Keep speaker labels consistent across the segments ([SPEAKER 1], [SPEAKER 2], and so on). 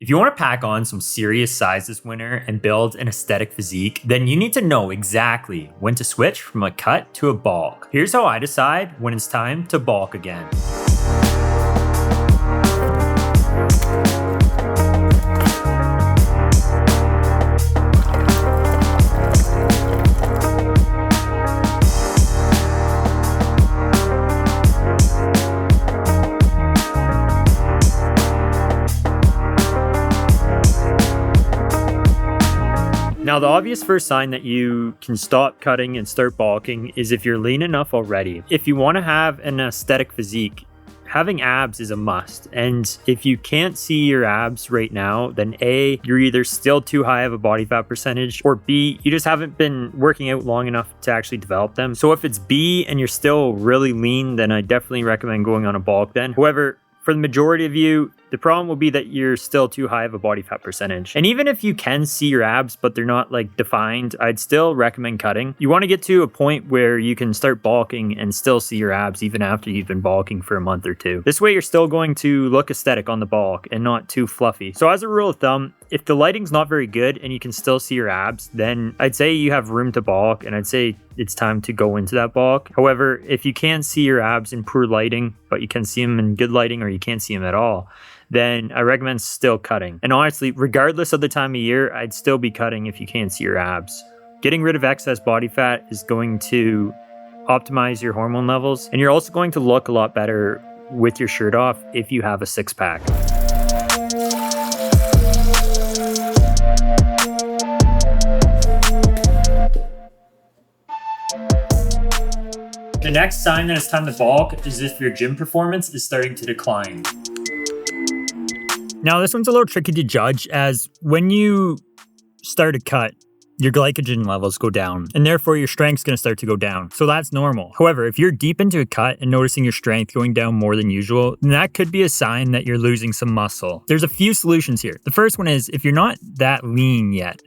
[SPEAKER 1] If you want to pack on some serious size this winter and build an aesthetic physique, then you need to know exactly when to switch from a cut to a bulk. Here's how I decide when it's time to bulk again. Now, the obvious first sign that you can stop cutting and start bulking is if you're lean enough already. If you want to have an aesthetic physique, having abs is a must. And if you can't see your abs right now, then A, you're either still too high of a body fat percentage, or B, you just haven't been working out long enough to actually develop them. So if it's B and you're still really lean, then I definitely recommend going on a bulk then. However, for the majority of you, the problem will be that you're still too high of a body fat percentage. And even if you can see your abs, but they're not like defined, I'd still recommend cutting. You want to get to a point where you can start bulking and still see your abs even after you've been bulking for a month or two. This way you're still going to look aesthetic on the bulk and not too fluffy. So as a rule of thumb, if the lighting's not very good and you can still see your abs, then I'd say you have room to bulk and I'd say it's time to go into that bulk. However, if you can't see your abs in poor lighting, but you can see them in good lighting or you can't see them at all, then I recommend still cutting. And honestly, regardless of the time of year, I'd still be cutting if you can't see your abs. Getting rid of excess body fat is going to optimize your hormone levels, and you're also going to look a lot better with your shirt off if you have a six-pack. The next sign that it's time to bulk is if your gym performance is starting to decline. Now, this one's a little tricky to judge, as when you start a cut, your glycogen levels go down, and therefore your strength's going to start to go down. So that's normal. However, if you're deep into a cut and noticing your strength going down more than usual, then that could be a sign that you're losing some muscle. There's a few solutions here. The first one is, if you're not that lean yet,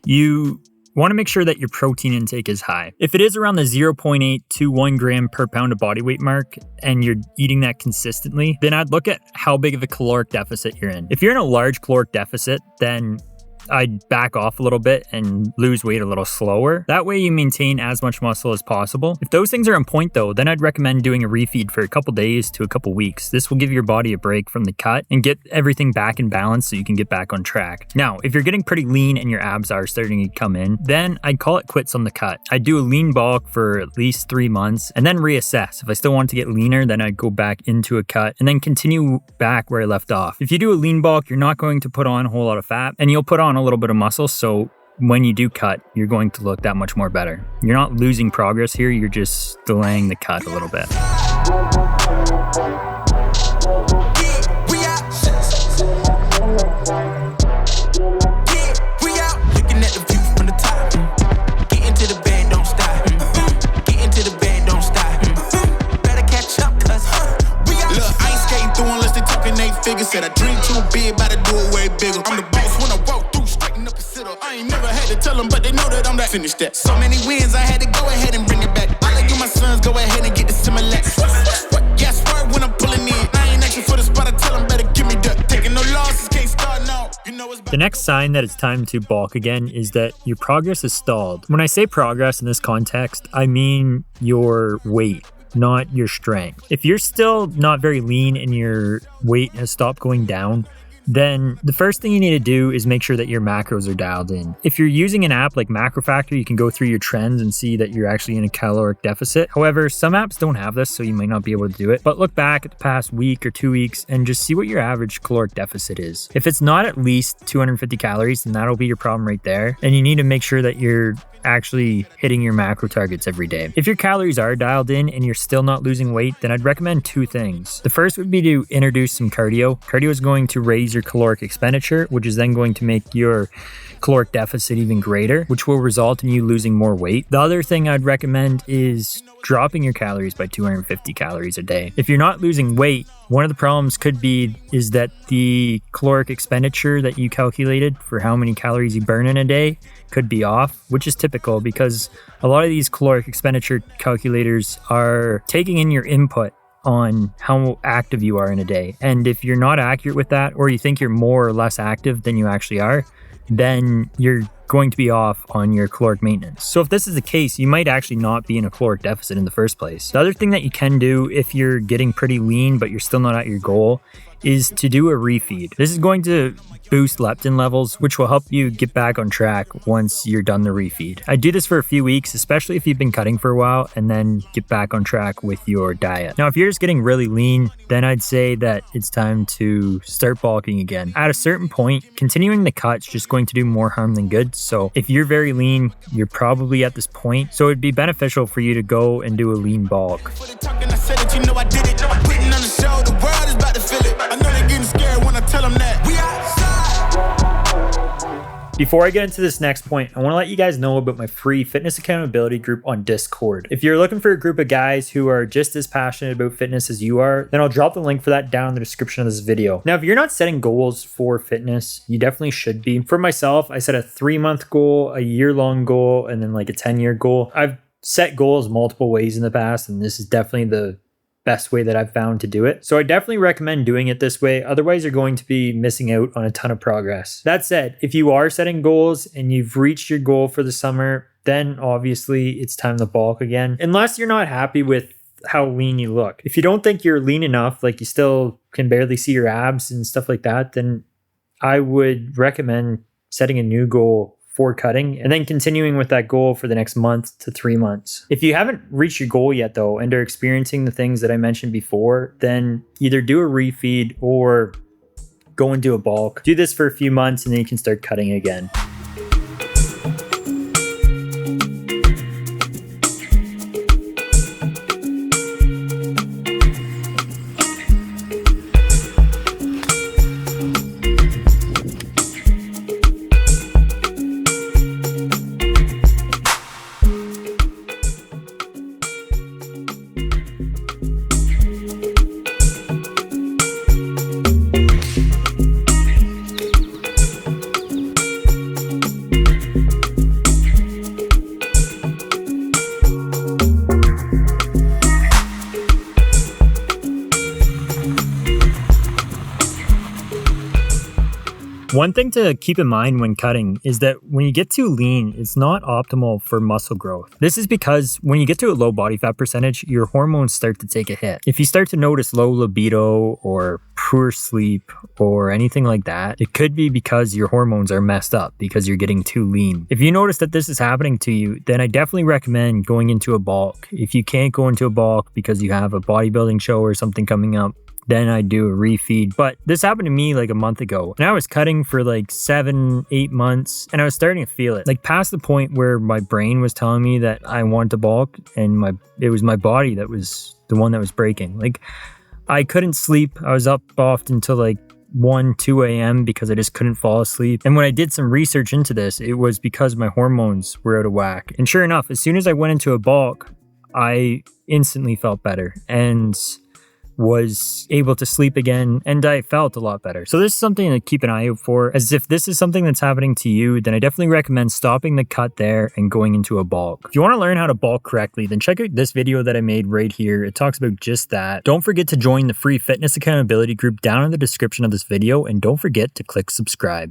[SPEAKER 1] you want to make sure that your protein intake is high. If it is around the 0.8 to 1 gram per pound of body weight mark and you're eating that consistently, then I'd look at how big of a caloric deficit you're in. If you're in a large caloric deficit, then I'd back off a little bit and lose weight a little slower. That way you maintain as much muscle as possible. If those things are on point though, then I'd recommend doing a refeed for a couple days to a couple weeks. This will give your body a break from the cut and get everything back in balance so you can get back on track. Now, if you're getting pretty lean and your abs are starting to come in, then I'd call it quits on the cut. I'd do a lean bulk for at least 3 months and then reassess. If I still want to get leaner, then I'd go back into a cut and then continue back where I left off. If you do a lean bulk, you're not going to put on a whole lot of fat and you'll put on a little bit of muscle, so when you do cut, you're going to look that much more better. You're not losing progress here, you're just delaying the cut a little bit.
[SPEAKER 2] Said I dream too big, about to do it way bigger. I'm the boss when I walk through, straighten up and sit up. I ain't never had to tell them, but they know that I'm that. Finish that. So many wins, I had to go ahead and bring it back. I let you my sons go ahead and get the Similac. Yes, word when I'm pulling in. I ain't asking for the spot, I tell them better give me that. Taking no losses, can't start now. You know it's
[SPEAKER 1] the next sign that it's time to bulk again is that your progress is stalled. When I say progress in this context, I mean your weight, not your strength. If you're still not very lean and your weight has stopped going down, then the first thing you need to do is make sure that your macros are dialed in. If you're using an app like Macro Factor, you can go through your trends and see that you're actually in a caloric deficit. However, some apps don't have this, so you might not be able to do it. But look back at the past week or 2 weeks and just see what your average caloric deficit is. If it's not at least 250 calories, then that'll be your problem right there. And you need to make sure that you're actually hitting your macro targets every day. If your calories are dialed in and you're still not losing weight, then I'd recommend 2 things. The first would be to introduce some cardio. Cardio is going to raise your caloric expenditure, which is then going to make your caloric deficit even greater, which will result in you losing more weight. The other thing I'd recommend is dropping your calories by 250 calories a day. If you're not losing weight, one of the problems could be is that the caloric expenditure that you calculated for how many calories you burn in a day could be off, which is typical because a lot of these caloric expenditure calculators are taking in your input on how active you are in a day. And if you're not accurate with that, or you think you're more or less active than you actually are, then you're going to be off on your caloric maintenance. So if this is the case, you might actually not be in a caloric deficit in the first place. The other thing that you can do if you're getting pretty lean, but you're still not at your goal, is to do a refeed. This is going to boost leptin levels, which will help you get back on track once you're done the refeed. I do this for a few weeks, especially if you've been cutting for a while, and then get back on track with your diet. Now, if you're just getting really lean, then I'd say that it's time to start bulking again. At a certain point, continuing the cut's just going to do more harm than good. So if you're very lean, you're probably at this point. So it'd be beneficial for you to go and do a lean bulk. Before I get into this next point, I want to let you guys know about my free fitness accountability group on Discord. If you're looking for a group of guys who are just as passionate about fitness as you are, then I'll drop the link for that down in the description of this video. Now, if you're not setting goals for fitness, you definitely should be. For myself, I set a 3-month goal, a year-long goal, and then like a 10-year goal. I've set goals multiple ways in the past, and this is definitely the best way that I've found to do it. So I definitely recommend doing it this way. Otherwise, you're going to be missing out on a ton of progress. That said, if you are setting goals and you've reached your goal for the summer, then obviously it's time to bulk again. Unless you're not happy with how lean you look. If you don't think you're lean enough, like you still can barely see your abs and stuff like that, then I would recommend setting a new goal for cutting and then continuing with that goal for the next month to 3 months. If you haven't reached your goal yet though, and are experiencing the things that I mentioned before, then either do a refeed or go and do a bulk. Do this for a few months and then you can start cutting again. One thing to keep in mind when cutting is that when you get too lean, it's not optimal for muscle growth. This is because when you get to a low body fat percentage, your hormones start to take a hit. If you start to notice low libido or poor sleep or anything like that, it could be because your hormones are messed up because you're getting too lean. If you notice that this is happening to you, then I definitely recommend going into a bulk. If you can't go into a bulk because you have a bodybuilding show or something coming up, then I do a refeed. But this happened to me like a month ago, and I was cutting for like 7-8 months, and I was starting to feel it, like past the point where my brain was telling me that I wanted to bulk, and it was my body that was the one that was breaking. Like I couldn't sleep. I was up often till like 1-2 a.m. because I just couldn't fall asleep. And when I did some research into this, it was because my hormones were out of whack. And sure enough, as soon as I went into a bulk, I instantly felt better and was able to sleep again, and I felt a lot better. So this is something to keep an eye out for. As if this is something that's happening to you, then I definitely recommend stopping the cut there and going into a bulk. If you want to learn how to bulk correctly, then check out this video that I made right here. It talks about just that. Don't forget to join the free fitness accountability group down in the description of this video, and don't forget to click subscribe.